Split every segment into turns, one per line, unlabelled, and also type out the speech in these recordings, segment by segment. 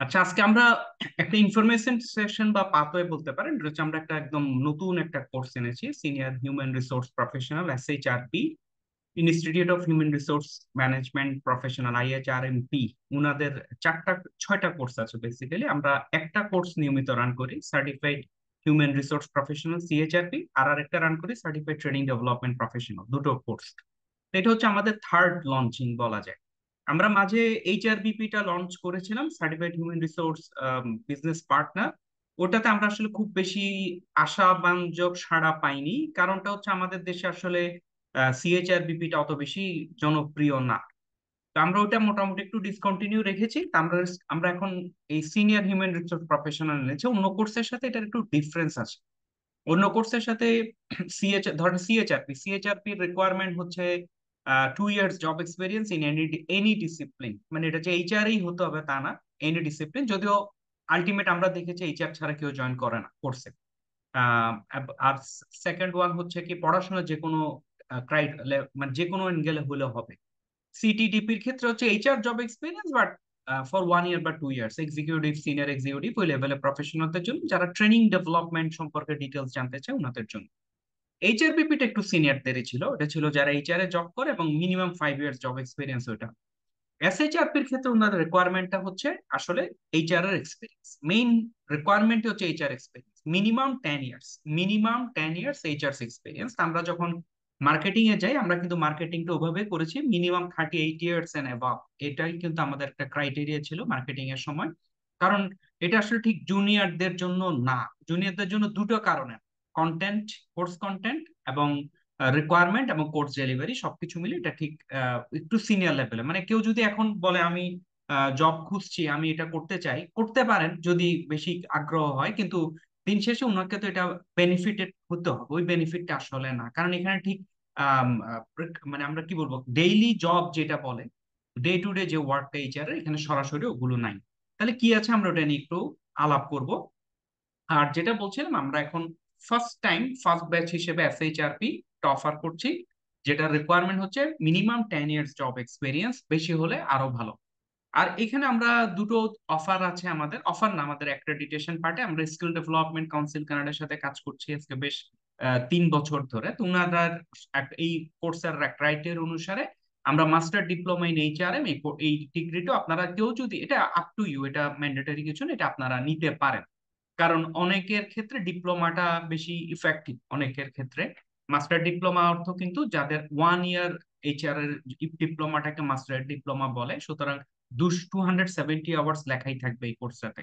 আচ্ছা, আজকে আমরা একটা ইনফরমেশন সেশন বা পাথওয়ে বলতে পারেন। এটা হচ্ছে আমরা একটা একদম নতুন একটা কোর্স এনেছি, senior human resource professional SHRP, institute of human resource management professional IHRMP. উনাদের চারটা ছয়টা কোর্স আছে। বেসিক্যালি আমরা একটা কোর্স নিয়মিত রান করি, সার্টিফাইড হিউম্যান রিসোর্স প্রফেশনাল সিএইচআরপি, আর আরেকটা রান করি সার্টিফাইড ট্রেনিং ডেভেলপমেন্ট প্রফেশনাল, দুটো কোর্স। এটা হচ্ছে আমাদের থার্ড লঞ্চিং বলা যায়। আমরা মাঝে এইচআরবিপি টা লঞ্চ করেছিলাম, certified human resource business partner. ওটাতে আমরা আসলে খুব বেশি আশাব্যঞ্জক সাড়া পাইনি। কারণটা হচ্ছে আমাদের দেশে আসলে সিএইচআরবিপি টা অত বেশি জনপ্রিয় না। তো আমরা ওটা মোটামুটি একটু ডিসকন্টিনিউ রেখেছি। তো আমরা আমরা এখন এই সিনিয়র হিউম্যান রিসোর্স প্রফেশনাল নিয়েছি। অন্য কোর্সের সাথে এটার একটু ডিফারেন্স আছে। অন্য কোর্সের সাথে ধরেন সিএইচআরপির রিকোয়ারমেন্ট হচ্ছে 2 years job experience in any any discipline. মানে এটা যে এইচআরই হতে হবে তা না, এনি ডিসিপ্লিন। যদিও আলটিমেট আমরা দেখেছি এইচআর ছাড়া কেউ জয়েন করে না কোর্সে। আর সেকেন্ড ওয়ান হচ্ছে কি, পড়াশোনা যে কোনো মানে যে কোনো এঙ্গেলে হলে হবে। সিটিডিপির ক্ষেত্রে হচ্ছে HR job experience, but for 1 ইয়ার বা 2 ইয়ার্স। এক্সিকিউটিভ, সিনিয়র এক্সিকিউটিভ ওই লেভেলের প্রফেশনালদের জন্য, যারা ট্রেনিং ডেভেলপমেন্ট সম্পর্কে ডিটেলস জানতে চায় ওনাদের জন্য। এইচআরবিপিটা একটু সিনিয়রদেরই ছিল, এটা ছিল যারা এইচআর এ জব করে এবং মিনিমাম 5 ইয়ার্স জব এক্সপিরিয়েন্স ওইটা। এসএইচআরপির ক্ষেত্রে ওনাদের রিকোয়ারমেন্টটা হচ্ছে আসলে এইচআর এর এক্সপিরিয়েন্স। মেইন রিকোয়ারমেন্ট হচ্ছে HR experience, minimum 10 years, minimum 10 years HR experience. আমরা যখন মার্কেটিং এ যাই, আমরা কিন্তু মার্কেটিংটা ওভাবে করেছি মিনিমাম 38 ইয়ার্স এন্ড অ্যাবাভ। এটাই কিন্তু আমাদের একটা ক্রাইটেরিয়া ছিল মার্কেটিং এর সময়। কারণ এটা আসলে ঠিক জুনিয়রদের জন্য না। জুনিয়রদের জন্য দুটো কারণে, কন্টেন্ট, কোর্স কন্টেন্ট এবং রিকোয়ারমেন্ট এবং কোর্স ডেলিভারি সবকিছু মিলে এটা ঠিক একটু সিনিয়র লেভেলে। মানে কেউ যদি এখন বলে আমি জব খুঁজছি, আমি এটা করতে চাই, করতে পারেন যদি বেশি আগ্রহ হয়, কিন্তু দিন শেষে ওনাকে তো এটা বেনিফিটেড হতে হবে। ওই বেনিফিটটা আসলে না, কারণ এখানে ঠিক মানে আমরা কি বলবো, ডেইলি জব যেটা বলে, ডে টু ডে যে ওয়ার্কটা এইচআর এখানে সরাসরি ওগুলো নাই। তাহলে কি আছে, আমরা ওটা নিয়ে একটু আলাপ করব। আর যেটা বলছিলাম, আমরা এখন ফার্স্ট ব্যাচ হিসেবে এসএইচআরপি অফার করছি, যেটা রিকোয়ারমেন্ট হচ্ছে মিনিমাম 10 ইয়ার্স জব এক্সপিরিয়েন্স, বেশি হলে আরো ভালো। আর এখানে আমরা দুটো অফার আছে আমাদের, অফার না, আমাদের অ্যাক্রেডিটেশন পার্টে আমরা স্কিল ডেভেলপমেন্ট কাউন্সিল কানাডার সাথে কাজ করছি আজকে বেশ 3 বছর ধরে। তো ওনারা এই কোর্সের ক্রাইটেরিয়া অনুসারে আমরা মাস্টার ডিপ্লোমা ইন এইচআরএম, এই ডিগ্রিটা আপনারা কেউ যদি, এটা আপ টু ইউ, এটা ম্যান্ডেটরি কিছু না, এটা আপনারা নিতে পারেন। কারণ অনেকের ক্ষেত্রে ডিপ্লোমাটা বেশি ইফেক্টিভ, অনেকের ক্ষেত্রে মাস্টার ডিপ্লোমা অর্থ কিন্তু যাদের 1 ইয়ার এইচআর এর ডিপ্লোমাটাকে মাস্টার ডিপ্লোমা বলে। সুতরাং 270 আওয়ার্স লেখাই থাকবে এই কোর্সটাতে।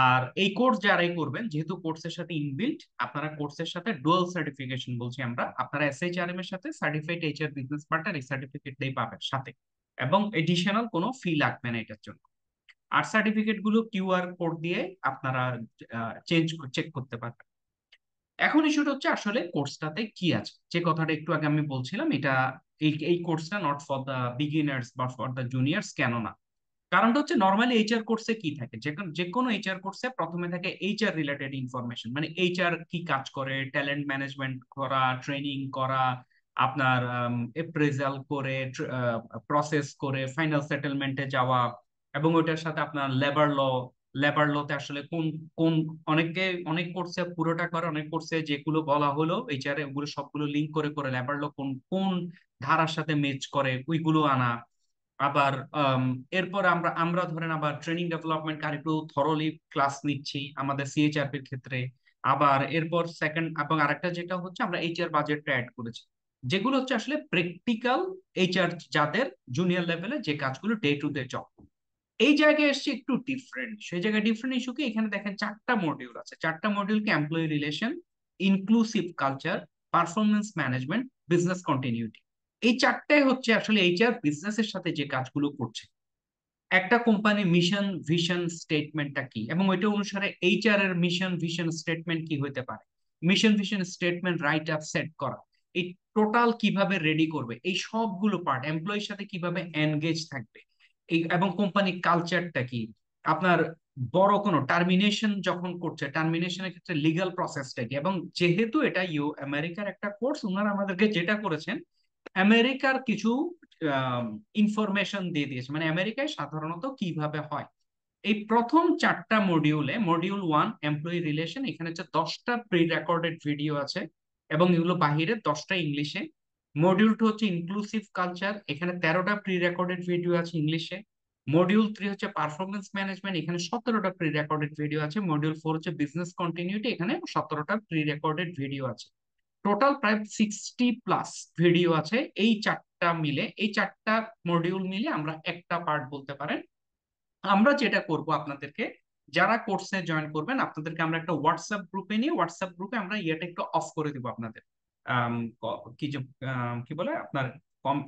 আর এই কোর্স যারাই করবেন, যেহেতু কোর্সের সাথে ইনবিল্ট, আপনারা কোর্সের সাথে ডুয়াল সার্টিফিকেশন বলছি আমরা, আপনারা এসএইচআরএম এর সাথে সার্টিফাইড এইচআর বিজনেস পার্টনার এই সার্টিফিকেটটাই পাবেন সাথে। এবং এডিশনাল কোনো ফি লাগবে না এটার জন্য। আর সার্টিফিকেট গুলো কিউআর কোড দিয়ে আপনারা চেক করতে পারবেন। এখন ইস্যুটা হচ্ছে আসলে কোর্সটাতে কি আছে, যে কথাটা একটু আগে আমি বলছিলাম। এটা এই কোর্সটা নট ফর দ্য বিগিনার্স বা ফর দ্য জুনিয়র্স, কেন না? কারণটা হচ্ছে নর্মালি এইচআর কোর্সে কি থাকে, যে কোনো এইচআর কোর্সে প্রথমে থাকে এইচআর রিলেটেড ইনফরমেশন, মানে এইচআর কি কাজ করে, ট্যালেন্ট ম্যানেজমেন্ট করা, ট্রেনিং করা, আপনার এপ্রেজাল করে, প্রসেস করে ফাইনাল সেটেলমেন্টে যাওয়া। এবং ওইটার সাথে আপনার লেবার লতে আসলে কোন কোন অনেক কোর্সে পুরোটা করে, অনেক কোর্সে যেগুলো বলা হলো এইচআর ওগুলো সবগুলো লিঙ্ক করে করে লেবার ল কোন কোন ধারার সাথে ম্যাচ করে ওইগুলো আনা। আবার এরপর আমরা আমরা ধরেন আবার ট্রেনিং ডেভেলপমেন্ট আর একটু থরলি ক্লাস নিচ্ছি আমাদের সিএইচআরপি এর ক্ষেত্রে। আবার এরপর সেকেন্ড এবং আরেকটা যেটা হচ্ছে, আমরা এইচআর বাজেটটা অ্যাড করেছি, যেগুলো হচ্ছে আসলে প্র্যাকটিক্যাল এইচআর, যাদের জুনিয়র লেভেলে যে কাজগুলো ডে টু ডে জব। এই জায়গায় এসছে একটু ডিফারেন্ট। সেই জায়গায় ডিফারেন্ট ইস্যু কি, এখানে দেখেন চারটা মডিউল আছে। চারটা মডিউলকে employee relation, inclusive culture, performance management, business continuity. এই চারটাই হচ্ছে আসলে এইচআর বিজনেসের সাথে যে কাজগুলো করছে। একটা কোম্পানির মিশন ভিশন স্টেটমেন্টটা কি, এবং ওইটা অনুসারে এইচআর এর মিশন ভিশন স্টেটমেন্ট কি হতে পারে। Mission vision statement right up set করা, এই টোটাল কিভাবে রেডি করবে, এই সবগুলো পার্ট, এমপ্লয়ির সাথে কিভাবে এনগেজ থাকবে, এই এবং কোম্পানি কালচারটা কি। আপনার বড় কোনো টার্মিনেশন যখন করছে, টার্মিনেশনের ক্ষেত্রে লিগ্যাল প্রসেসটা কি। এবং যেহেতু এটা আমেরিকার একটা কোর্স, ওনারা আমাদেরকে যেটা করেছেন আমেরিকার কিছু ইনফরমেশন দিয়ে দিয়েছে, মানে আমেরিকায় সাধারণত কিভাবে হয়। এই প্রথম 4টা মডিউলে, মডিউল 1 এমপ্লয়ি রিলেশন, এখানে হচ্ছে 10টা প্রি রেকর্ডেড ভিডিও আছে এবং এগুলো বাহিরে, 10টা ইংলিশে। মডিউল 2 হচ্ছে ইনক্লুসিভ কালচার, এখানে 13টা প্রি রেকর্ডেড ভিডিও আছে ইংলিশে। মডিউল 3 হচ্ছে পারফরমেন্স ম্যানেজমেন্ট, এখানে 17টা প্রি রেকর্ডেড ভিডিও আছে। মডিউল 4 হচ্ছে বিজনেস কন্টিনিউটি, এখানে 17টা প্রি রেকর্ডেড ভিডিও আছে। টোটাল প্রায় 60+ ভিডিও আছে এই 4টা মিলে। এই 4টা মডিউল মিলে আমরা একটা পার্ট বলতে পারেন। আমরা যেটা করব আপনাদেরকে, যারা কোর্সে জয়েন করবেন আপনাদেরকে আমরা একটা হোয়াটসঅ্যাপ গ্রুপে নিয়ে, হোয়াটসঅ্যাপ গ্রুপে আমরা ইয়েটা একটু অফ করে দিব আপনাদের। কি যে কি বলে আপনার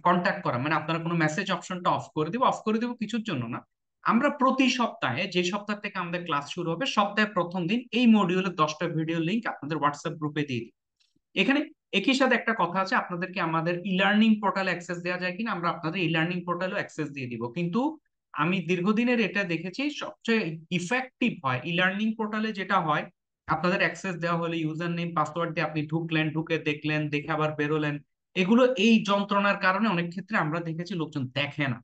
কন্ট্যাক্ট করা, মানে আপনার কোনো মেসেজ অপশনটা অফ করে দিব। অফ করে দিব কিছুর জন্য না, আমরা প্রতি সপ্তাহে, যে সপ্তাহ থেকে আমাদের ক্লাস শুরু হবে, সপ্তাহে প্রথম দিন এই মডিউলের 10টা ভিডিও লিংক আপনাদের হোয়াটসঅ্যাপ গ্রুপে দিয়ে দিই। এখানে একই সাথে একটা কথা আছে, আপনাদেরকে আমাদের ই লার্নিং পোর্টাল অ্যাক্সেস দেওয়া যায় কিনা, আমরা আপনাদের ই লার্নিং পোর্টালও অ্যাক্সেস দিয়ে দিব। কিন্তু আমি দীর্ঘদিনের এটা দেখেছি সবচেয়ে ইফেক্টিভ হয় ই লার্নিং পোর্টালে। যেটা হয়, আপনাদের অ্যাক্সেস দেওয়া হলে ইউজার নেম পাসওয়ার্ড দিয়ে আপনি ঢুকলেন, ঢুকে দেখলেন, দেখে আবার বেরোলেন। এগুলো এই যন্ত্রণার কারণে অনেক ক্ষেত্রে আমরা দেখেছি লোকজন দেখে না।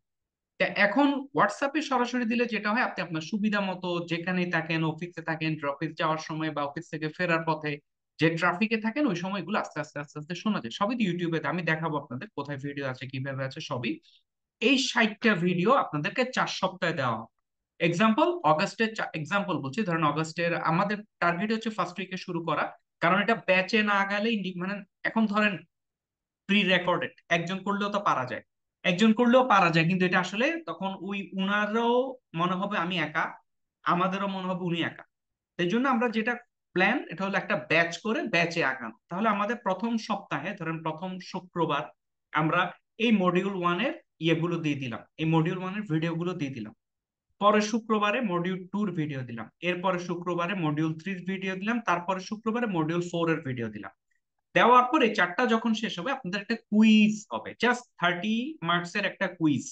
তা এখন হোয়াটসঅ্যাপে সরাসরি দিলে যেটা হয়, আপনি আপনার সুবিধা মতো যেখানেই থাকেন, অফিসে থাকেন, অফিস যাওয়ার সময় বা অফিস থেকে ফেরার পথে যে ট্রাফিকে থাকেন, ওই সময়গুলো আস্তে আস্তে আস্তে আস্তে শোনা যায়। সবই তো ইউটিউবে, আমি দেখাবো আপনাদের কোথায় ভিডিও আছে, কিভাবে আছে সবই। এই 60টা ভিডিও আপনাদেরকে 4 সপ্তাহে দেওয়া হবে। এক্সাম্পল অগাস্টের, এক্সাম্পল বলছি, ধরেন অগাস্টের আমাদের টার্গেট হচ্ছে ফার্স্ট উইকে শুরু করা। কারণ এটা ব্যাচে না গেলে মানে এখন ধরেন প্রি রেকর্ডেড একজন করলেও তো পারা যায়, একজন করলেও পারা যায়, কিন্তু এটা আসলে তখন ওই উনারও মনে হবে আমি একা, আমাদেরও মনে হবে উনি একা। সেই জন্য আমরা যেটা প্ল্যান, এটা হলো একটা ব্যাচ করে ব্যাচে আগানো। তাহলে আমাদের প্রথম সপ্তাহে ধরেন প্রথম শুক্রবার আমরা এই মডিউল 1-এর ইয়েগুলো দিয়ে দিলাম, এই মডিউল 1-এর ভিডিওগুলো দিয়ে দিলাম। পরের শুক্রবারে মডিউল 2-র ভিডিও দিলাম, এরপরে শুক্রবারে মডিউল 3-র ভিডিও দিলাম, তারপরে শুক্রবারে মডিউল 4-এর ভিডিও দিলাম। দেওয়ার পর এই 4টা যখন শেষ হবে, আপনাদের একটা কুইজ হবে, জাস্ট 30 মার্কসের একটা কুইজ।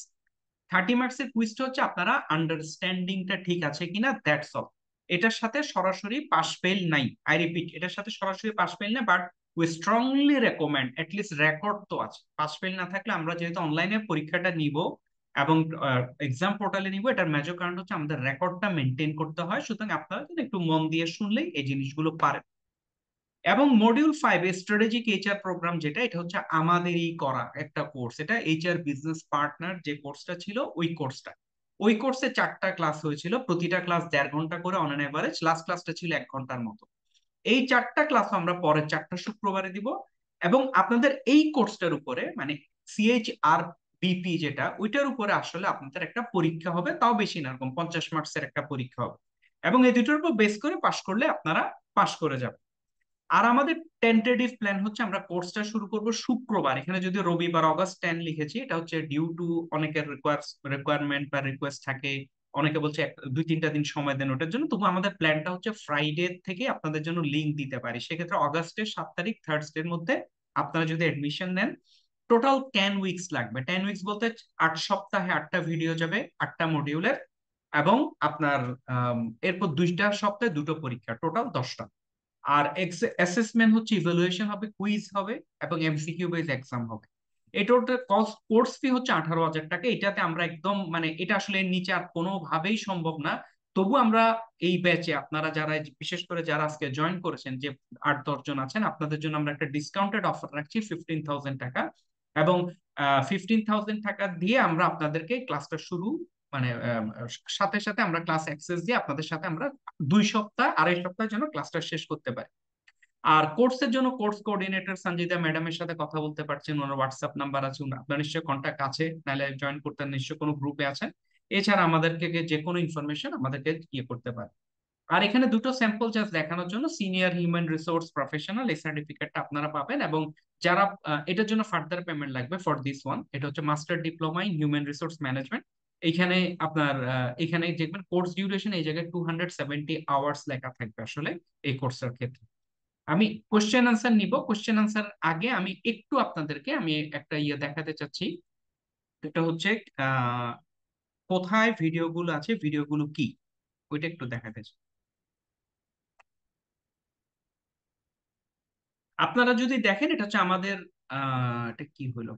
30 মার্কসের কুইজটা হচ্ছে আপনারা আন্ডারস্ট্যান্ডিংটা ঠিক আছে কিনা, দ্যাটস অল। এটার সাথে সরাসরি পাস ফেল নাই, আই রিপিট, এটার সাথে সরাসরি পাস ফেল না, but we strongly recommend at least record তো আছে। পাস ফেল না থাকলে, আমরা যেহেতু অনলাইনে পরীক্ষাটা নিব এবং এক্সাম পোর্টালে নিব, এটার মেজর কারণ হচ্ছে আমাদের রেকর্ডটা মেনটেন করতে হয়। সুতরাং আপনারা কিন্তু একটু মন দিয়ে শুনলেই এই জিনিসগুলো পারেন। এবং মডিউল 5 স্ট্র্যাটেজিক এইচআর প্রোগ্রাম, যেটা এটা হচ্ছে আমাদেরই করা একটা কোর্স, এটা এইচআর বিজনেস পার্টনার যে কোর্সটা ছিল ওই কোর্সটা। ওই কোর্সে 4টা ক্লাস হয়েছিল, প্রতিটা ক্লাস 1.5 ঘন্টা করে অন এন এভারেজ, লাস্ট ক্লাসটা ছিল 1 ঘন্টার মতো। এই 4টা ক্লাস আমরা পরের 4টা শুক্রবারে দিব। এবং আপনাদের এই কোর্সটার উপরে, মানে সিএইচআর বিপি যেটা, ওইটার উপরে আসলে আপনাদের একটা পরীক্ষা হবে, তাও বেশি না, এরকম 50 মার্কসের একটা পরীক্ষা হবে। এবং এই দুটোর উপর বেস করে পাশ করলে আপনারা পাশ করে যাবেন। আর আমাদের টেন্টেটিভ প্ল্যান হচ্ছে আমরা কোর্সটা শুরু করব শুক্রবার। এখানে যদি রবিবার অগাস্ট 10 লিখেছি, এটা হচ্ছে ডিউ টু অনেকের রিকোয়ারমেন্ট বা রিকোয়েস্ট থাকে, অনেকে বলছে 2-3টা দিন সময় দেন ওটার জন্য। তবু আমাদের প্ল্যানটা হচ্ছে ফ্রাইডে থেকে আপনাদের জন্য লিঙ্ক দিতে পারি। সেক্ষেত্রে অগাস্টের 7 তারিখ, থার্সডের মধ্যে আপনারা যদি অ্যাডমিশন নেন, টোটাল 10 উইকস লাগবে। 10 উইকস বলতে 8 সপ্তাহে 8টা ভিডিও যাবে, 8টা মডিউলের। এবং আপনার এরপর 2টা সপ্তাহে 2টো পরীক্ষা, টোটাল 10টা। আর অ্যাসেসমেন্ট হচ্ছে, ইভালুয়েশন হবে, কুইজ হবে এবং এমসিকিউ বেস এক্সাম হবে। এই টোটাল কোর্স ফি হচ্ছে 18,000 টাকা। এটাতে আমরা একদম, মানে এটা আসলে এর নিচে আর কোনোভাবেই সম্ভব না। তবু আমরা এই ব্যাচে আপনারা যারা, বিশেষ করে যারা আজকে জয়েন করেছেন, যে 8-10 জন আছেন, আপনাদের জন্য আমরা একটা ডিসকাউন্টেড অফার রাখছি 15,000 টাকা। এবং 15,000 টাকা দিয়ে আমরা আপনাদেরকে ক্লাসটা শুরু, মানে সাথে সাথে আমরা ক্লাস অ্যাক্সেস দিয়ে আপনাদের সাথে আমরা 2 সপ্তাহ, 2.5 সপ্তাহ যেন ক্লাসটা শেষ করতে পারি। আর কোর্সের জন্য কোর্স কোঅর্ডিনেটর সঞ্জিতা ম্যাডামের সাথে কথা বলতে পারছেন, ওনার হোয়াটসঅ্যাপ নাম্বার আছে, আপনার নিশ্চয়ই কন্ট্যাক্ট আছে, নাহলে জয়েন করতে নিশ্চয়ই কোনো গ্রুপে আছেন। এছাড়া আমাদেরকে যে কোনো ইনফরমেশন আমাদেরকে ইয়ে করতে পারে। আর এখানে দুটো স্যাম্পল জাস্ট দেখানোর জন্য, সিনিয়র হিউম্যান রিসোর্স প্রফেশনাল, এই সার্টিফিকেটটা আপনারা পাবেন। এবং যারা এটার জন্য ফার্দার পেমেন্ট লাগবে ফর দিস ওয়ান, এটা হচ্ছে master diploma in human resource management. এইখানে আপনার এখানে দেখবেন কোর্স ডিউরেশন এই জায়গায় 270 আওয়ার্স লেখা থাকবে আসলে এই কোর্সের ক্ষেত্রে। আমি কোশ্চেন আনসার নিব, কোশ্চেন আনসার আগে আমি একটু আপনাদেরকে আমি একটা ইয়ে দেখাতে চাচ্ছি। এটা হচ্ছে আহ কোথায় ভিডিওগুলো আছে, ভিডিওগুলো কি, ওইটা একটু দেখাতে চাই। আপনারা যদি দেখেন, এটা হচ্ছে আমাদের এটা কি হলো,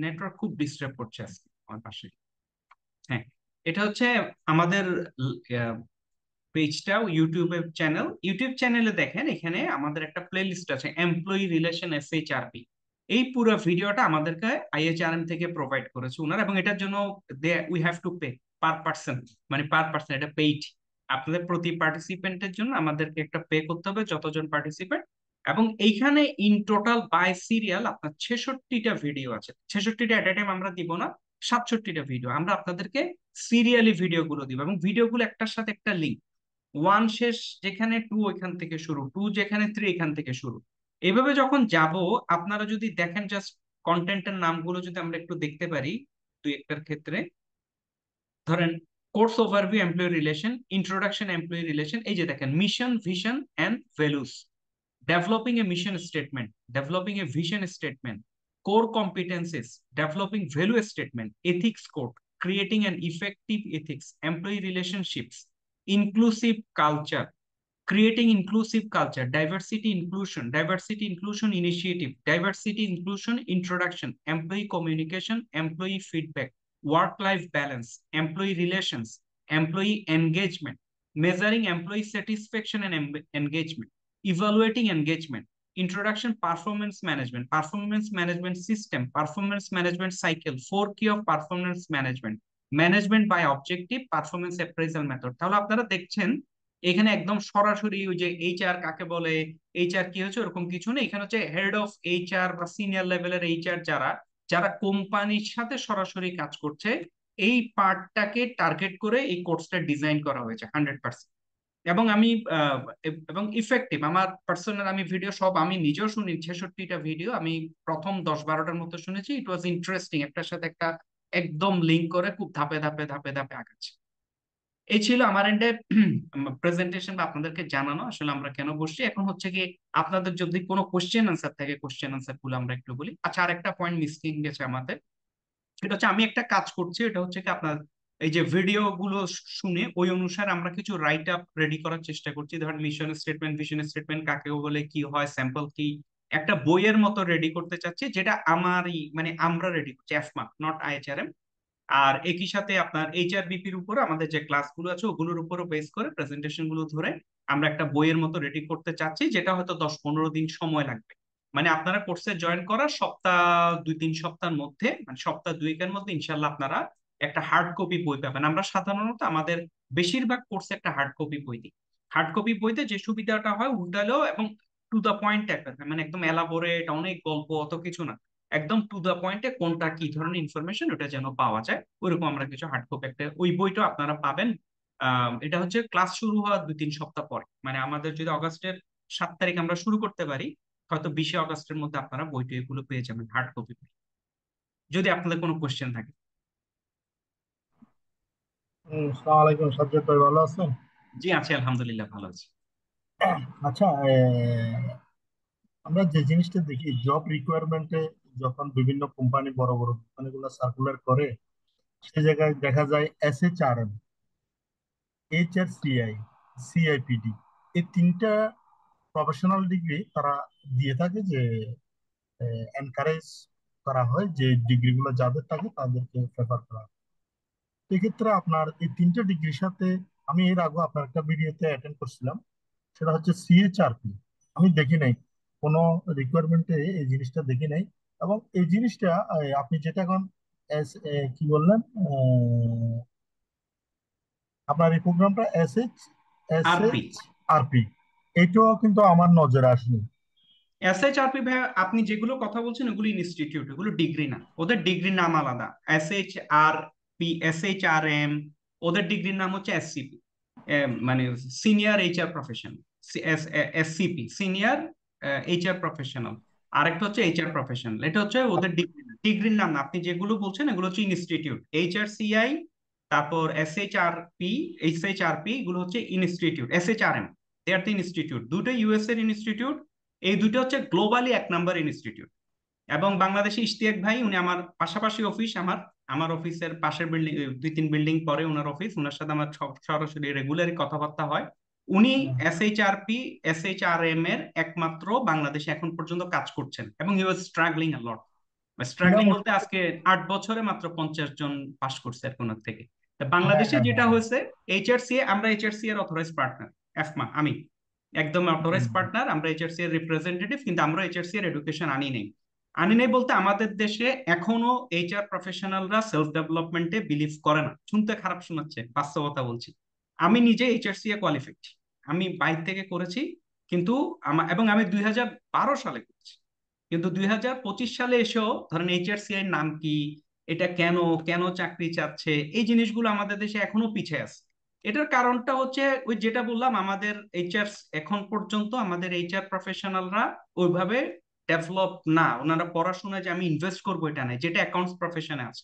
নেটওয়ার্ক খুব ডিস্টার্ব করছে আজকে আমার পাশে। হ্যাঁ, এটা হচ্ছে আমাদের পেজটাও ইউটিউব চ্যানেলে দেখেন, এখানে আমাদের একটা প্লে লিস্ট আছে এমপ্লয়ি রিলেশন SHRP। এই পুরো ভিডিওটা আমাদেরকে IHRM থেকে প্রোভাইড করেছে ওনারা, এবং এটার জন্য we have to pay per person, মানে পার পার্সন এটা পেইড। আপনাদের প্রতি পার্টিসিপেন্টের জন্য আমাদেরকে একটা পে করতে হবে যতজন পার্টিসিপেন্ট। এবং এইখানে ইন টোটাল বাই সিরিয়াল আপনার 66টা ভিডিও আছে। 66টা এট এ টাইম আমরা দিব না, 67টা ভিডিও আমরা আপনাদেরকে সিরিয়ালি ভিডিওগুলো দিব, এবং ভিডিওগুলো একটার সাথে একটা লিঙ্ক। ওয়ান শেষ যেখানে, টু ওইখান থেকে শুরু, টু যেখানে, থ্রি এখান থেকে শুরু। এভাবে যখন যাব, আপনারা যদি দেখেন জাস্ট কন্টেন্টের নামগুলো যদি আমরা একটু দেখতে পারি দুই একটার ক্ষেত্রে, ধরেন course overview employee relation, introduction employee relation, এই যে দেখেন mission vision and values, developing a mission statement, developing a vision statement, core competencies, developing value statement, ethics code, creating an effective ethics, employee relationships, inclusive culture, creating inclusive culture, diversity inclusion initiative, diversity inclusion introduction, employee communication, employee feedback, work life balance, employee relations, employee engagement, measuring employee satisfaction and engagement, evaluating engagement, introduction performance management system, performance management cycle, 4 key of performance management, management by objective, performance appraisal method। তাহলে আপনারা দেখছেন এখানে একদম সরাসরি ওই যে HR কাকে বলে, HR কি হচ্ছে ওরকম কিছু নেই। এখানে হচ্ছে হেড অফ HR বা সিনিয়র লেভেলের HR যারা যারা কোম্পানির সাথে সরাসরি কাজ করছে, এই পার্টটাকে টার্গেট করে এই কোর্সটা ডিজাইন করা হয়েছে 100%। এবং আমি এবং ইফেক্টিভ আমার পার্সোনাল, আমি ভিডিও সব আমি নিজেও শুনি, 66টা ভিডিও আমি প্রথম 10-12টার মতো শুনেছি। ইট ওয়াজ ইন্টারেস্টিং, একটার সাথে একটা একদম লিঙ্ক করে খুব ধাপে ধাপে ধাপে ধাপে আগাচ্ছে। এই ছিল আমার এন্ডে প্রেজেন্টেশন বা আপনাদেরকে জানানো আসলে আমরা কেন বসছি। এখন হচ্ছে কি আপনাদের যদি কোনো কোশ্চেন আনসার থাকে, কোশ্চেন আনসার গুলো আমরা একটু বলি। আচ্ছা, আর একটা পয়েন্ট মিসিং গেছে আমাদের, এটা হচ্ছে আমি একটা কাজ করছি, এটা হচ্ছে কি আপনার এই যে ভিডিও গুলো শুনে ওই অনুসারে আমরা কিছু রাইট আপ রেডি করার চেষ্টা করছি। ধরেন মিশন স্টেটমেন্ট, ভিশন স্টেটমেন্ট কাকে বলে, কি হয়, স্যাম্পল কি, একটা বইয়ের মতো রেডি করতে চাচ্ছি, যেটা আমারই মানে আমরা রেডি করছি, এফমা নট IHRM। আর একই সাথে আপনার HRBPর উপর আমাদের যে ক্লাসগুলো আছে ওগুলোর উপরও বেস করে প্রেজেন্টেশন গুলো ধরে আমরা একটা বইয়ের মতো রেডি করতে চাচ্ছি, যেটা হয়তো 10-15 দিন সময় লাগবে। মানে আপনারা কোর্সে জয়েন করার সপ্তাহ 2-3 সপ্তাহের মধ্যে, মানে সপ্তাহ দুয়েকের মধ্যে ইনশাল্লাহ আপনারা একটা হার্ড কপি বই পাবেন। আমরা সাধারণত আমাদের বেশিরভাগ কোর্সে একটা হার্ড কপি বই দিই। হার্ড কপি বইতে যে সুবিধাটা হয় উল্টালেও এবং টু দা পয়েন্ট একটা, মানে একদম এলাবোরেট অনেক গল্প অত কিছু না, একদম টু দা পয়েন্টে কোনটা কি ধরনের ইনফরমেশন ওটা যেন পাওয়া যায়, ওইরকম আমরা কিছু হার্ড কপি একটা ওই বইটা আপনারা পাবেন। এটা হচ্ছে ক্লাস শুরু হওয়ার 2-3 সপ্তাহ পরে, মানে আমাদের যদি অগস্টের 7 তারিখ আমরা শুরু করতে পারি, হয়তো 20শে অগস্টের মধ্যে আপনারা বইটা এগুলো পেয়ে যাবেন হার্ড কপি। যদি আপনাদের কোনো কোশ্চেন থাকে।
আসসালামু আলাইকুম সাজ্জাদ ভাই, ভালো আছেন?
জি আছি, আলহামদুলিল্লাহ ভালো আছি।
আচ্ছা, আমরা যে জিনিসটা দেখি জব রিকোয়ারমেন্টে, যখন বিভিন্ন কোম্পানি বড় বড় কোম্পানিগুলো সার্কুলার করে, সে জায়গায় দেখা যায় SHRM, HRCI, CIPD, এই তিনটা প্রফেশনাল ডিগ্রি তারা দিয়ে থাকে, যে এনকারেজ করা হয় যে ডিগ্রিগুলো যাদের থাকে তাদেরকে প্রেফার করা হয়। এক্ষেত্রে আপনার এই তিনটা ডিগ্রির সাথে, আমি এর আগে আপনার একটা ভিডিওতে অ্যাটেন্ড করছিলাম, সেটা হচ্ছে CHRP। আমি দেখি নাই কোনো রিকোয়ারমেন্টে, এই জিনিসটা দেখি নাই। এবং এই জিনিসটা আপনি যেটা এখন কি বললেন, আপনার এই প্রোগ্রামটা
আরপি,
SHRP, এটাও কিন্তু আমার নজরে আসেনি।
SHRP ভাই আপনি যেগুলো কথা বলছেন ওগুলো ইনস্টিটিউট, এগুলো ডিগ্রি না, ওদের ডিগ্রির নাম আলাদা। SHRM ওদের ডিগ্রির নাম হচ্ছে SCP, মানে senior HR profession, SCP senior HR professional. আরেকটা হচ্ছে HR প্রফেশনাল, এটা হচ্ছে ওদের ডিগ্রি, ডিগ্রির নাম না। আপনি যেগুলো বলছেন এগুলো হচ্ছে ইনস্টিটিউট। HRCI, তারপর SHRP এগুলো হচ্ছে institute. SHRM they are the institute, দুটো US এর ইনস্টিটিউট। এই দুটো হচ্ছে গ্লোবালি 1 নম্বর ইনস্টিটিউট। এবং বাংলাদেশে ইশতিয়াক ভাই, উনি আমার পাশাপাশি অফিস, আমার আমার অফিসের পাশের বিল্ডিং, 2-3 বিল্ডিং পরে ওনার অফিস, ওনার সাথে আমার সরাসরি রেগুলারই কথাবার্তা হয়। উনি SHRM এর একমাত্র বাংলাদেশে এখন পর্যন্ত কাজ করছেন, এবং হি ওয়াজ স্ট্রাগলিং আ লট।
এটা
স্ট্রাগলিং বলতে
মোটামুটি।
আজকে 8 বছরে মাত্র 50 জন পাশ করছে এর কোন থেকে। তা
হ্যাঁ,
বাংলাদেশে
হ্যাঁ,
যেটা
হ্যাঁ।
হয়েছে, এইচআরসি, আমরা এইচআরসি এর অথরাইজ পার্টনার, এফমা, আমি একদম অথরাইজ
হুম,
পার্টনার, আমরা এইচআরসি এর রিপ্রেজেন্টেটিভ, কিন্তু আমরা এইচআরসি এর এডুকেশন আনি নেই বলতে আমাদের দেশে এখনো এইচআর প্রফেশনালরা সেলফ ডেভেলপমেন্টে বিলিভ করে না। শুনতে খারাপ শোনাচ্ছে, বাস্তবতা বলছি। আমি নিজে এইচআরসি এ কোয়ালিফাইড, আমি বাইরে থেকে করেছি, কিন্তু এবং আমি 2012 সালে করেছি, কিন্তু 2025 সালে এসেও ধরেন এইচআরসিআই নাম কি, এটা কেন, কেন চাকরি চাচ্ছে, এই জিনিসগুলো আমাদের দেশে এখনো পিছিয়ে আছে। এটার কারণটা হচ্ছে ওই যেটা বললাম, আমাদের এইচআর, এখন পর্যন্ত আমাদের এইচআর প্রফেশনালরা ওইভাবে ডেভেলপ না, ওনারা পড়াশোনায় যে আমি ইনভেস্ট করবো এটা নাই, যেটা অ্যাকাউন্টস প্রফেশনে আছে।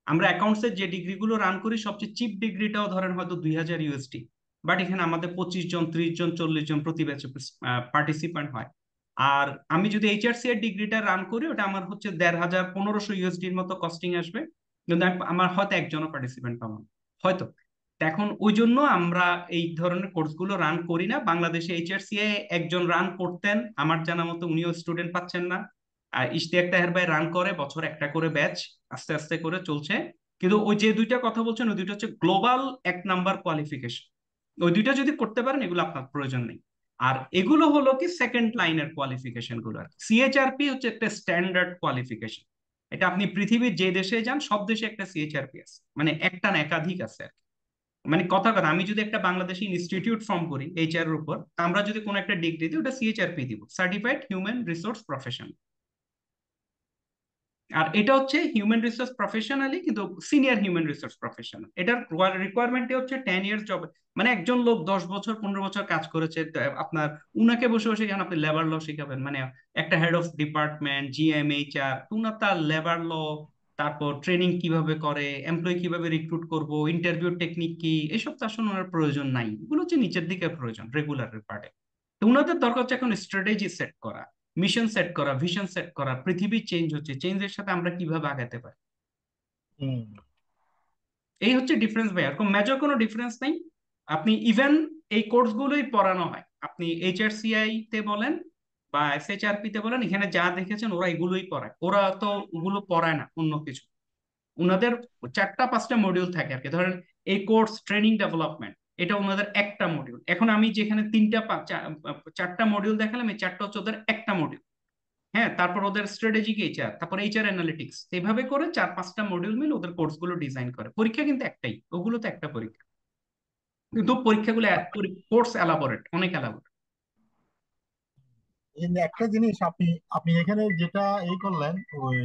আমরা অ্যাকাউন্টসের যে ডিগ্রিগুলো রান করি সবচেয়ে চিপ ডিগ্রিটাও ধরেন হয়তো 2000 ইউএসডি, বাট এখানে আমাদের 25 জন, 30 জন, 40 জন প্রতি ব্যাচে পার্টিসিপেন্ট হয়। আর আমি যদি এইচআরসি এর ডিগ্রিটা রান করি, ওটা আমার হচ্ছে 1500, 1500 ইউএসডির মতো কস্টিং আসবে, কিন্তু আমার হয়তো একজনও পার্টিসিপেন্ট পাবো না, হয়তো। তা এখন ওই জন্য আমরা এই ধরনের কোর্সগুলো রান করি না। বাংলাদেশে এইচআরসি এ একজন রান করতেন আমার জানা মতো, উনিও স্টুডেন্ট পাচ্ছেন না। আর ইশতিয়াক তাহের ভাই রান করে, বছর একটা করে ব্যাচ, আস্তে আস্তে করে চলছে। কিন্তু ওই যে দুইটা কথা বলছেন, ওই দুইটা হচ্ছে গ্লোবাল 1 নাম্বার কোয়ালিফিকেশন। ওই দুইটা যদি করতে পারেন, এগুলো আপনার প্রয়োজন নেই। আর এগুলো হলো কি সেকেন্ড লাইনের কোয়ালিফিকেশন গুলো। আর সিএইচআরপি হচ্ছে একটা স্ট্যান্ডার্ড কোয়ালিফিকেশন। এটা আপনি পৃথিবীর যে দেশে যান সব দেশে একটা সিএইচআরপি আছে, মানে একটা না একাধিক আছে আর কি। মানে কথা কথা, আমি যদি একটা বাংলাদেশি ইনস্টিটিউট ফর্ম করি এইচআর এর উপর, তা আমরা যদি কোনো একটা ডিগ্রি দিই, ওটা সিএইচআরপি দিব, সার্টিফাইড হিউম্যান রিসোর্স প্রফেশন। আর এটা হচ্ছে হিউম্যান রিসোর্স প্রফেশনালি, কিন্তু সিনিয়র হিউম্যান রিসোর্স প্রফেশনাল। এটার রিকোয়ারমেন্ট হচ্ছে 10 ইয়ার্স জব, মানে একজন লোক 10 বছর 15 বছর কাজ করেছে, তো আপনার উনাকে বসে বসে কেন আপনি লেবার ল শিখাবেন? মানে একটা হেড অফ ডিপার্টমেন্ট, জিএমএইচআর, উনার তার লেবার ল, তারপর ট্রেনিং কিভাবে করে, এমপ্লয়ি কিভাবে রিক্রুট করব, ইন্টারভিউ টেকনিক কি, এসব তো আসলে ওনার প্রয়োজন নাই। এগুলো হচ্ছে নিচের দিকে প্রয়োজন, রেগুলার পার্টে। তো উনাদের দরকার হচ্ছে এখন স্ট্র্যাটেজি সেট করা, মিশন সেট করা, ভিশন সেট করা। পৃথিবী চেঞ্জ হচ্ছে, চেঞ্জের সাথে আমরা কিভাবে আগাতে পারি,
হুম।
এই হচ্ছে ডিফারেন্স ভাই, এরকম মেজর কোনো ডিফারেন্স নেই। আপনি ইভেন এই কোর্সগুলোই পড়ানো হয়, আপনি এইচআরসিআই তে বলেন বা এসএইচআরপি তে বলেন, এখানে যা দেখেছেন ওরা এগুলোই পড়ায়। ওরা তো ওগুলো পড়ায় না অন্য কিছু। ওনাদের 4টা 5টা মডিউল থাকে আর কি। ধরেন এই কোর্স ট্রেনিং ডেভেলপমেন্ট, এটা ওনাদের একটা মডিউল। এখন আমি যেখানে 4টা মডিউল দেখালাম, এই 4টা হচ্ছে ওদের একটা মডিউল। হ্যাঁ, তারপর ওদের স্ট্র্যাটেজিক এইচআর, তারপর এইচআর অ্যানালিটিক্স, এইভাবে করে 4-5টা মডিউল মিলে ওদের কোর্সগুলো ডিজাইন করে। পরীক্ষা কিন্তু একটাই, ওগুলো তো একটা পরীক্ষা, কিন্তু পরীক্ষাগুলো, কোর্স এলাবোরেট, অনেক এলাবোরেট।
এই যে একটা জিনিস আপনি আপনি এখানে যেটা এই করলেন, ওই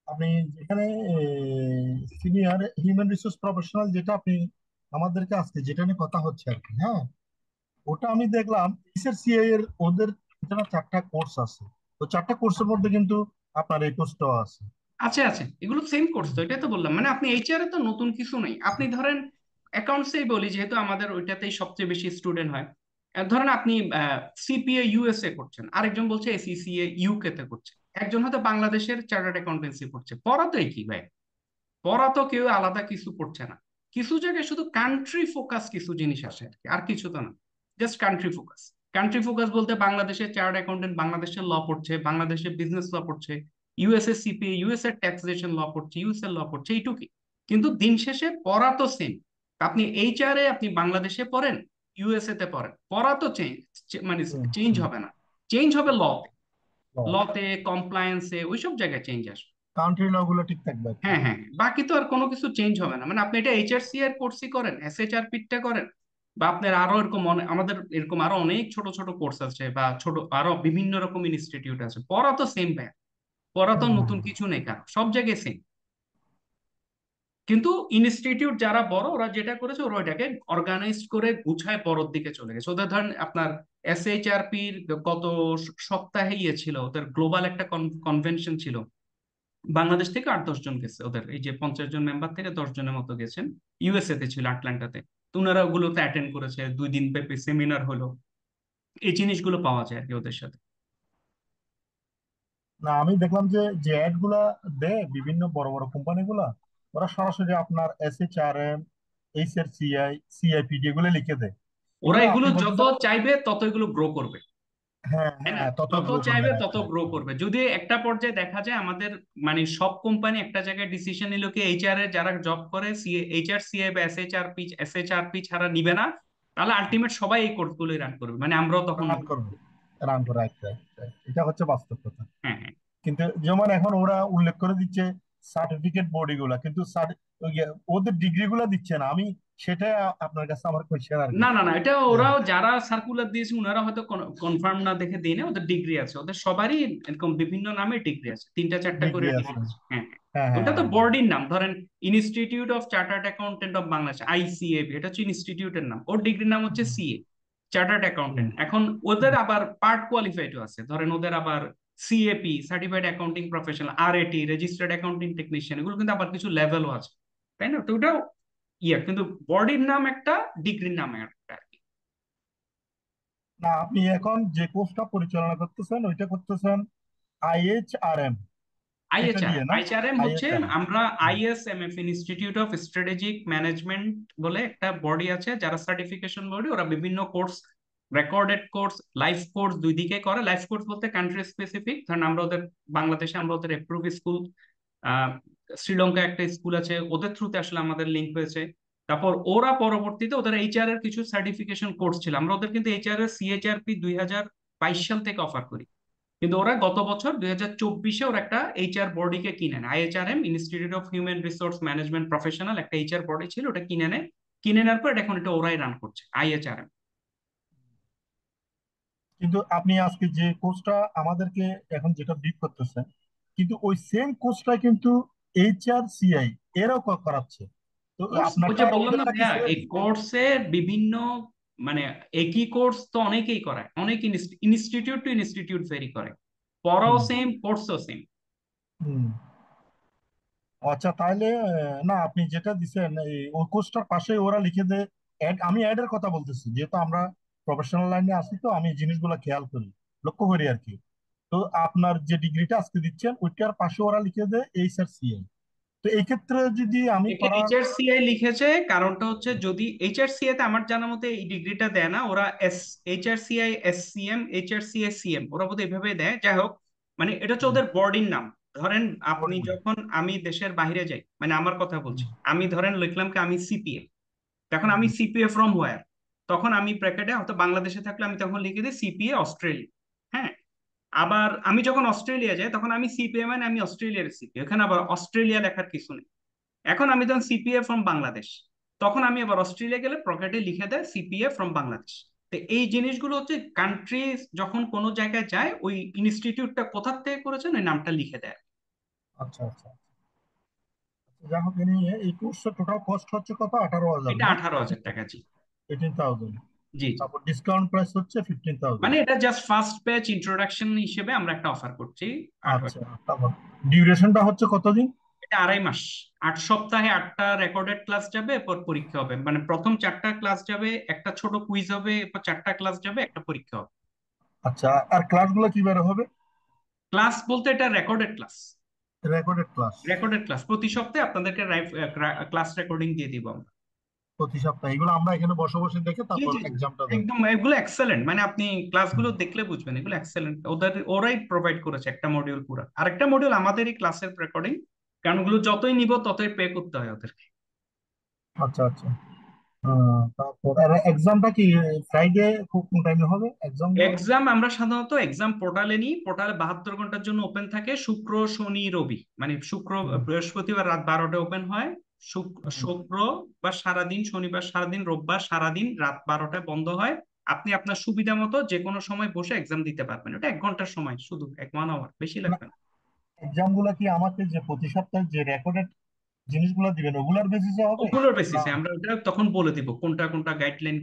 আপনি যেখানে সিনিয়র হিউম্যান রিসোর্স প্রফেশনাল, যেটা আপনি আমাদেরকে আজকে যেটা নিয়ে কথা হচ্ছে আর কি, হ্যাঁ, ওটা আমি দেখলাম এসএসসিআই এর ওদের এখানে 4টা কোর্স আছে। তো 4টা কোর্সের মধ্যে কিন্তু আপনার এই কোর্সটাও আছে।
আছে আছে, এগুলো সেম কোর্স, তো এটাই তো বললাম। মানে আপনি এইচআর এ তো নতুন কিছু নেই। আপনি ধরেন অ্যাকাউন্টসেই বলি, যেহেতু আমাদের ওইটাতেই সবচেয়ে বেশি স্টুডেন্ট হয়। ধরেন আপনি সিপিএ ইউএসএ করছেন, আরেকজন বলছে এসিসিএ ইউকে তে করছে, একজন হয়তো বাংলাদেশের চার্টার্ড অ্যাকাউন্টেন্সি করছে। পড়া তো একই ভাই, পড়া তো কেউ আলাদা কিছু পড়ছে না। কিছু জায়গায় শুধু কান্ট্রি ফোকাস কিছু জিনিস আসে আর কি, আর কিছু তো না। Just country focus. Country focus বলতে বাংলাদেশের চার্টার্ড অ্যাকাউন্টেন্ট বাংলাদেশের ল পড়ছে, বাংলাদেশের বিজনেস ল পড়ছে, ইউএসএ সিপিএ ইউএস এর ট্যাক্সেশন ল পড়ছে, ইউএস এর ল পড়ছে, এইটুকুই। কিন্তু দিন শেষে পড়া তো সেম। আপনি এইচআর এ আপনি বাংলাদেশে পড়েন, ইউএসএ তে পড়েন, পড়া তো চেঞ্জ, মানে
হুম,
চেঞ্জ
হুম।
হবে না। চেঞ্জ হবে লতে, লতে কমপ্লায়েন্সে, ওইসব জায়গায় চেঞ্জ আসবে।
কান্ট্রি ল গুলো ঠিক থাকবে আর কি।
হ্যাঁ হ্যাঁ, বাকি তো আর কোনো কিছু চেঞ্জ হবে না। মানে আপনি এটা এইচআরসি এর কোর্সই করেন, এসএইচআরপি টা করেন, বা আপনার আরো এরকম আমাদের এরকম আরো অনেক ছোট ছোট কোর্স আছে, বা ছোট আরো বিভিন্ন রকম ইনস্টিটিউট আছে, পড়া তো সেম ভাই, পড়া তো
হুম।
নতুন কিছু নেই, কারণ সব জায়গায় সেম। কিন্তু ইনস্টিটিউট যারা বড়, ওরা যেটা করেছে, ওরা ওইটাকে অর্গানাইজ করে গুছায় পরের দিকে চলে গেছে। ওদের ধরেন আপনার এসএইচআরপির গত সপ্তাহে ইয়ে ছিল, ওদের গ্লোবাল একটা কনভেনশন ছিল। বাংলাদেশ থেকে 8-10 জন গেছে, ওদের এই যে 50 জন মেম্বার থেকে 10 জনের মতো গেছেন। ইউএসএ তে ছিল, আটলান্টাতে। তো ওনারা ওগুলোতে অ্যাটেন্ড করেছে, 2 দিন ব্যাপী সেমিনার হলো। এই জিনিসগুলো পাওয়া যায় আর কি ওদের সাথে।
না, আমি দেখলাম যে যে অ্যাড গুলা দেয় বিভিন্ন বড় বড় কোম্পানি গুলা, ওরা সরাসরি আপনার এসএইচআরএম, এইচআরসিআই, সিআইপিডি এগুলো লিখে দেয়।
ওরা
এগুলো
এগুলো
আপনি
যত
বলতেছেন।
চাইবে তত এগুলো গ্রো করবে।
হ্যাঁ
তাই না?
হ্যাঁ, তত
যত
গ্রো করবে,
চাইবে
রাইট
তত
রাইট।
গ্রো করবে। যদি একটা পর্যায়ে দেখা যায় আমাদের মানে সব কোম্পানি একটা জায়গায় ডিসিশন নিল কি এইচআর এর যারা জব করে সিএ এইচআর সিএ বা এসএইচআরপি ছাড়া নিবে না, তাহলে আলটিমেট সবাই এই কোর্স গুলোই রান করবে, মানে আমরাও তখন।
রান করবে, রান করে, রাইট রাইট রাইট, এটা হচ্ছে বাস্তব কথা।
হ্যাঁ, হ্যাঁ।
কিন্তু যেমন এখন ওরা উল্লেখ করে দিচ্ছে সার্টিফিকেট বডি গুলা, কিন্তু ওদের ডিগ্রি গুলা দিচ্ছে না। আমি সেটা আপনার কাছে আমার কোয়েশ্চেন আর কি।
না, না, না, এটা
যে
ওরাও যারা সার্কুলার দিয়েছে ওনারা হয়তো কনফার্ম না দেখে দিয়ে নেয়, ওদের ডিগ্রি আছে, ওদের সবারই এরকম বিভিন্ন নামে ডিগ্রি আছে, তিনটা চারটা করে
ডিগ্রি
ডিগ্রি
আছে,
আছে। হ্যাঁ, হ্যাঁ।
হ্যাঁ হ্যাঁ
ওটা তো
হ্যাঁ হ্যাঁ।
বডির নাম, ধরেন institute of chartered accountant of Bangladesh, ICAB, এটা হচ্ছে ইনস্টিটিউটের নাম, ওর ডিগ্রির নাম হচ্ছে
হুম,
সিএ, চার্টার্ড
হুম,
অ্যাকাউন্টেন্ট। এখন ওদের
হুম।
আবার পার্ট কোয়ালিফাইডও আছে, ধরেন ওদের আবার CAP, certified accounting professional, RAT, registered accounting technician, এগুলো কিন্তু আবার কিছু লেভেলও আছে, তাই না? তো ওটাও কিন্তু বডির নাম একটা, ডিগ্রির নাম একটা।
না, আপনি এখন যে কোর্সটা পরিচালনা করতেছেন ওইটা করতেছেন IHRM, এটা
আইএচআরএম
দিয়ে না?
আইএচআরএম হচ্ছে,
IHRM।
আমরা আইএসএমএফ ইনস্টিটিউট অফ স্ট্র্যাটেজিক ম্যানেজমেন্ট বলে একটা বডি আছে, যারা সার্টিফিকেশন বডি, ওরা বিভিন্ন course, recorded course, live course দুই দিকে করে। লাইভ কোর্স বলতে কান্ট্রি স্পেসিফিক, ধরেন আমরা ওদের বাংলাদেশে আমরা ওদের এপ্রুভ স্কুল, শ্রীলঙ্কা একটা স্কুল আছে, ওদের থ্রুতে আসলে আমাদের লিঙ্ক হয়েছে। তারপর ওরা পরবর্তীতে ওদের এইচআর এর কিছু সার্টিফিকেশন কোর্স ছিল, আমরা ওদের কিন্তু এইচআর এর সিএইচআরপি 2022 সাল থেকে অফার করি। কিন্তু ওরা গত বছর 2024-এ ওরা একটা এইচআর বডিকে কিনে নেয়, IHRM institute of human resource management professional, একটা এইচআর বডি ছিল, ওটা কিনে নেয়। কিনে নেওয়ার পর এখন এটা ওরাই রান করছে, আইএচআরএম।
কিন্তু আপনি আজকে যে কোর্সটা আমাদেরকে এখন যেটা ব্রিফ করতেছেন, কিন্তু ওই সেম কোর্সটা কিন্তু HRCI এরাও করাচ্ছে। তো
কোর্স ওই
আপনারটা
যে বললাম না
ওদেরটা কি
ভাইয়া,
সেম?
এই কোর্সে বিভিন্ন, মানে একই কোর্স তো অনেকেই করায়, অনেক ইনস্টিটিউট টু ইনস্টিটিউট ভেরি করে, পড়াও
হুম,
সেম, কোর্সও সেম।
হুম। আচ্ছা, তাহলে না, আপনি যেটা দিছেন এই ওই কোর্সটার পাশে ওরা লিখে দেয় অ্যাড। আমি অ্যাডের কথা বলতেছি, যেহেতু আমরা প্রফেশনাল লাইনে আছি, তো আমি জিনিসগুলো খেয়াল করি, লক্ষ্য করি আর কি। তো আপনার যে ডিগ্রিটা আজকে দিচ্ছেন ওইটার পাশে ওরা লিখে দেয় HRCI। তো এই ক্ষেত্রে যদি আমি
এটা
করার,
এইচআরসিআই লিখেছে, কারণটা হচ্ছে যদি এইচআরসিআই তে আমার জানা মতে এই ডিগ্রিটা দেয় না ওরা, এইচআরসিআই এসসিএম, এইচআরসিআই সিএম, ওরা বোধহয় এভাবে দেয়, যাই হোক। মানে এটা হচ্ছে ওদের বডির নাম। ধরেন আপনি যখন, আমি দেশের বাইরে যাই, মানে আমার কথা বলছি, আমি ধরেন লিখলাম কি আমি সিপিএ, তখন আমি সিপিএ ফ্রম হোয়ার, তখন আমি ব্র্যাকেটে হয়তো বাংলাদেশে থাকলে আমি তখন লিখে দিই সিপিএ অস্ট্রেলিয়া। হ্যাঁ। আবার আমি যখন অস্ট্রেলিয়া যাই তখন আমি সিপিএ মানে আমি অস্ট্রেলিয়ার সিপিএ, এখানে আবার অস্ট্রেলিয়া লেখার কিছু নেই। এখন আমি যখন সিপিএ ফ্রম বাংলাদেশ, তখন আমি আবার অস্ট্রেলিয়া গেলে পকেটে লিখে দেয় সিপিএ ফ্রম বাংলাদেশ। তো এই জিনিসগুলো হচ্ছে কান্ট্রি যখন কোনো জায়গায় যায়, ওই ইনস্টিটিউটটা কোথা থেকে করেছেন ওই নামটা লিখে দেয়।
আচ্ছা আচ্ছা, যাই হোক, এই কোর্সের টোটাল কস্ট হচ্ছে কত? 18,000
এটা
না?
18,000 টাকা, জি।
18,000।
জি, জি।
তারপর ডিসকাউন্ট প্রাইস হচ্ছে 15,000।
মানে এটা জাস্ট ফার্স্ট ব্যাচ ইন্ট্রোডাকশন হিসেবে আমরা একটা অফার করছি।
আচ্ছা, তারপর ডিউরেশনটা হচ্ছে কতদিন?
এটা 2.5 মাস, 8 সপ্তাহে 8টা রেকর্ডেড ক্লাস যাবে, এরপর পরীক্ষা হবে, মানে প্রথম 4টা ক্লাস যাবে, একটা ছোট কুইজ হবে, এরপর 4টা ক্লাস যাবে, একটা পরীক্ষা হবে।
আচ্ছা, আর ক্লাসগুলো কিভাবে হবে?
ক্লাস বলতে এটা recorded class.
Recorded class?
Recorded class প্রতি সপ্তাহে আপনাদেরকে ক্লাস রেকর্ডিং দিয়ে দিব আমরা।
প্রতি সপ্তাহে এগুলো আমরা এখানে বসে বসে দেখে
জি,
তারপর
জি, জি।
এক্সামটা দেবো?
একদম এগুলো এক্সেলেন্ট, মানে আপনি ক্লাসগুলো দেখলে বুঝবেন এগুলো এক্সেলেন্ট, ওদের ওরাই প্রোভাইড করেছে একটা মডিউল পুরো, আরেকটা মডিউল আমাদেরই ক্লাসের রেকর্ডিং, কারণ ওগুলো যতই নিব ততই পে করতে হয় ওদেরকে।
আচ্ছা আচ্ছা। তারপর আর এক্সামটা কি ফ্রাইডে কোন টাইমে হবে এক্সাম গুলো?
এক্সাম আমরা সাধারণত এক্সাম পোর্টালে নিই, পোর্টালে 72 ঘন্টার জন্য ওপেন থাকে, শুক্র শনি রবি, মানে
হুম,
বৃহস্পতিবার রাত 12টায় ওপেন হয়,
হুম।
শুক্রবার সারাদিন, শনিবার সারাদিন, রোববার সারাদিন রাত 12টায় বন্ধ হয়। আপনি আপনার সুবিধা মতো যে কোনো সময় বসে এক্সাম দিতে পারবেন, এটা 1 ঘন্টার সময়, শুধু 1 আওয়ার, বেশি লাগবে না।
এক্সাম গুলা কি আমাকে যে প্রতি সপ্তাহে যে রেকর্ডেড জিনিসগুলো দিবেন ওগুলার বেসিসে হবে?
ওগুলোর
না,
বেসিসে আমরা ওটা তখন বলে দিব কোনটা কোনটা গাইডলাইন,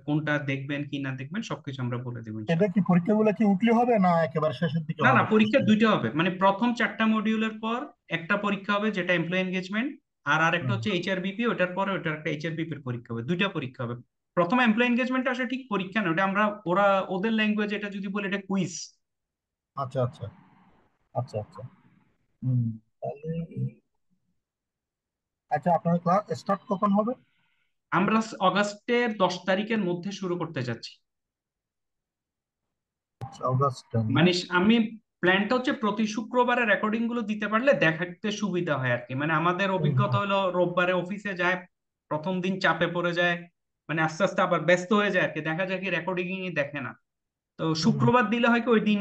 কোনটা দেখবেন কি না দেখবেন সবকিছু আমরা বলে দেবো।
এটা কি পরীক্ষাগুলো কি উইকলি হবে না একেবারে শেষের দিকে
না, না,
হবে?
পরীক্ষা দুইটা হবে, মানে প্রথম 4টা মডিউলের পর একটা পরীক্ষা হবে যেটা এমপ্লয় এনগেজমেন্ট, আর আরেকটা
হুম।
হচ্ছে এইচআরবিপি, ওটার পরে ওটার একটা এইচআরবিপি এর পরীক্ষা হবে, দুইটা পরীক্ষা হবে। প্রথম এমপ্লয় এনগেজমেন্ট আসলে ঠিক পরীক্ষা না, ওটা আমরা, ওরা ওদের ল্যাঙ্গুয়েজ এটা যদি বলে এটা কুইজ।
আচ্ছা আচ্ছা, আচ্ছা আচ্ছা। হুম। তাহলে আচ্ছা, আপনার ক্লাস স্টার্ট কখন হবে?
আমরা অগাস্টের 10 তারিখের মধ্যে শুরু করতে যাচ্ছি।
অগাস্ট 10 না?
মানে আমি প্ল্যানটা হচ্ছে প্রতি শুক্রবারে রেকর্ডিং গুলো দিতে পারলে দেখাতে সুবিধা হয় আর কি। মানে আমাদের
হুম,
অভিজ্ঞতা
হুম,
হলো রোববারে অফিসে যায়, প্রথম দিন চাপে পড়ে যায়, মানে আস্তে আস্তে আবার ব্যস্ত হয়ে যায় আর কি, দেখা যায় কি রেকর্ডিং দেখে না। তো
হুম।
শুক্রবার দিলে হয় কি ওই দিন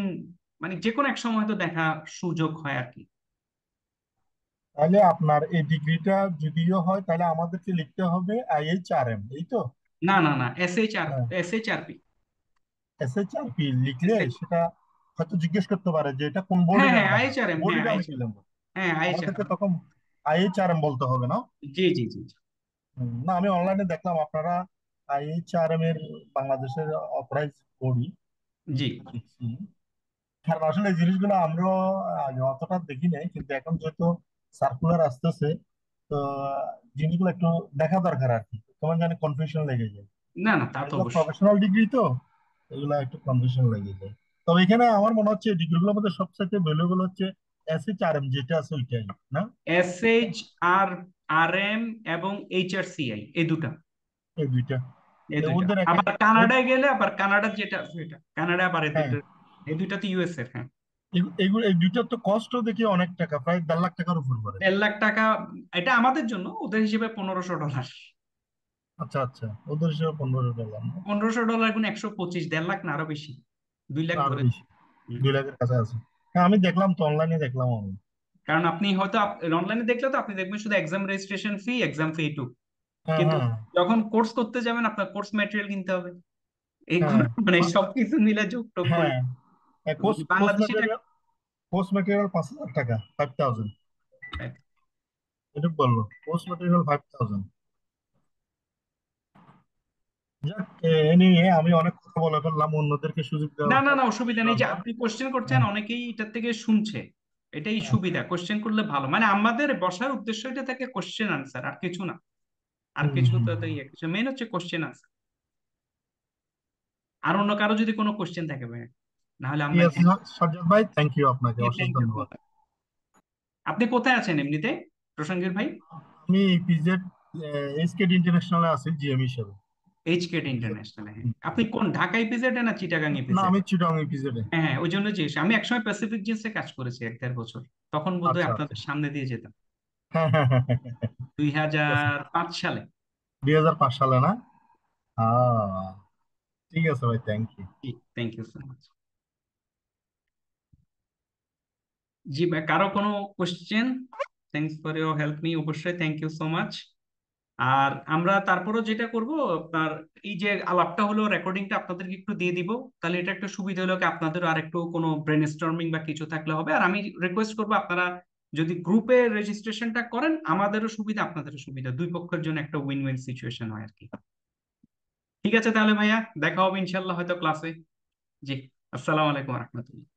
মানে যে কোনো এক সময় তো দেখা সুযোগ হয় আর কি।
তাহলে আপনার এই ডিগ্রিটা যদিও হয় তাহলে আমাদেরকে লিখতে হবে IHRM, এই তো?
না না না, এসএইচআর,
হ্যাঁ,
এসএইচআরপি।
SHRP লিখলে সেটা হয়তো জিজ্ঞেস করতে পারে যে এটা কোন
হ্যাঁ
বোর্ডে
হ্যাঁ,
নেওয়া হয়,
আইএচআরএম, হ্যাঁ
বোর্ডে আমি কি
আইএচআরএম,
লিখবো?
হ্যাঁ
আমাদেরকে
আইএচআরএম।
তখন IHRM বলতে হবে না?
জি জি জি জি।
না, আমি অনলাইনে দেখলাম আপনারা IHRM এর বাংলাদেশের অথরাইজ বডি
জি
দেখছি। কারণ আসলে এই জিনিসগুলো আমরা আগে অতটা দেখি নাই, কিন্তু এখন যেহেতু সার্কুলার আসতেছে, তো জিনিসগুলো একটু দেখা দরকার আর কি, তোমার জানি কনফিউশন লেগে যায়।
না না, তা
আর
তো
এগুলো
অবশ্যই।
প্রফেশনাল ডিগ্রি তো, এগুলো একটু কনফিউশন লেগে যায়। তবে এখানে আমার মনে হচ্ছে ডিগ্রিগুলোর মধ্যে সবচেয়ে ভ্যালুয়েবল হচ্ছে SHRM যেটা আছে ওইটাই, না?
এসএইচআরএম এবং এইচআরসিআই, এই দুটা,
এই দুইটা।
এই দুইটা।
ওদের এক এক
আবার কানাডায় গেলে আবার কানাডার যেটা আছে এটা, কানাডা আবার এই
হ্যাঁ,
দুটো, এই দুইটা তো ইউএস এর, হ্যাঁ।
এগুলো এই দুইটার তো কস্টও দেখি অনেক টাকা, প্রায় 1.5 লাখ টাকার উপর পড়ে।
1.5 লাখ টাকা। এটা আমাদের জন্য, ওদের হিসেবে $1500।
আচ্ছা আচ্ছা, ওদের হিসেবে $15 না?
$1500 গুণ 125, 1.5 লাখ না আরো বেশি, 2 লাখ
আরো
ধরে।
বেশি,
হুম।
2 লাখের কাছে আছে। হ্যাঁ, আমি দেখলাম তো, অনলাইনে দেখলাম আমি।
কারণ আপনি হয়তো অনলাইনে দেখলে তো আপনি দেখবেন শুধু exam registration fee, exam fee too,
হ্যাঁ,
কিন্তু
হ্যাঁ,
যখন কোর্স করতে যাবেন আপনার কোর্স ম্যাটেরিয়াল কিনতে হবে,
হ্যাঁ,
এইগুলো মানে সবকিছু মিলে যোগ টোগ করে
হ্যাঁ। কোর্স কোর্স
বাংলাদেশি টাকা।
ম্যাটেরিয়াল, কোর্স ম্যাটেরিয়াল 5,000 টাকা, 5,000। এটা বললো কোর্স ম্যাটেরিয়াল 5,000। যাক, এ নিয়ে আমি অনেক কথা বলে ফেললাম, অন্যদেরকে সুযোগ
না
দেওয়ার
না না, অসুবিধা নেই, যে
দরকার।
আপনি কোশ্চেন করছেন
হ্যাঁ,
অনেকেই এটার থেকে শুনছে, এটাই
হ্যাঁ,
সুবিধা, কোশ্চেন করলে ভালো, মানে আমাদের বসার উদ্দেশ্য এটা থাকে কোশ্চেন আনসার, আর কিছু না। আর
হুম,
কিছু
হুম,
তো ইয়ে কিছু মেন হচ্ছে কোশ্চেন আনসার। আর অন্য কারো যদি কোনো কোশ্চেন থাকে ভাই, না হলে
ঠিক
আমরা
আছে সাজ্জাদ ভাই, থ্যাংক ইউ, আপনাকে অশেষ
থ্যাংক ইউ সো
ধন্যবাদ।
মাচ। আপনি কোথায় আছেন এমনিতে, প্রসঙ্গের ভাই?
আমি পিজেড SKD ইন্টারন্যাশনালে আছি GM হিসেবে।
এইচকেট ইন্টারন্যাশনাল, হ্যাঁ। আপনি কোন ঢাকা ইপিজেডে না চিটাগাং
না,
ইপিজেড?
আমি চিটং পিজেডে।
হ্যাঁ হ্যাঁ, ওই জন্য যে আমি একসময় প্যাসিফিক জিন্সে কাজ করেছি 1-1.5 বছর, তখন বোধহয়
আচ্ছা আচ্ছা।
আপনাদের সামনে দিয়ে যেতাম,
হ্যাঁ, হ্যাঁ, হ্যাঁ, হ্যাঁ, হ্যাঁ,
দুই
ঠিক আছে।
হাজার পাঁচ সালে
2005 সালে না? ঠিক আছে ভাই, thank you.
Thank you so much. জি ভাই, কারো কোনো question? Thanks for your help me, অবশ্যই থ্যাংক ইউ সো মাচ। আর আমরা তারপরও যেটা করব, আপনার এই যে আলাপটা হলো, রেকর্ডিংটা আপনাদেরকে একটু দিয়ে দিব, তাহলে এটা একটা সুবিধা হলো কি আপনাদের আর একটু কোনো ব্রেন স্টর্মিং বা কিছু থাকলে হবে। আর আমি রিকোয়েস্ট করবো আপনারা যদি গ্রুপে রেজিস্ট্রেশনটা করেন, আমাদেরও সুবিধা আপনাদেরও সুবিধা, দুই পক্ষের জন্য একটা উইন উইন সিচুয়েশন হয় আর কি। ঠিক আছে তাহলে ভাইয়া, দেখা হবে ইনশাল্লাহ হয়তো ক্লাসে। জি, আসসালামু আলাইকুম রহমতুল্লাহ।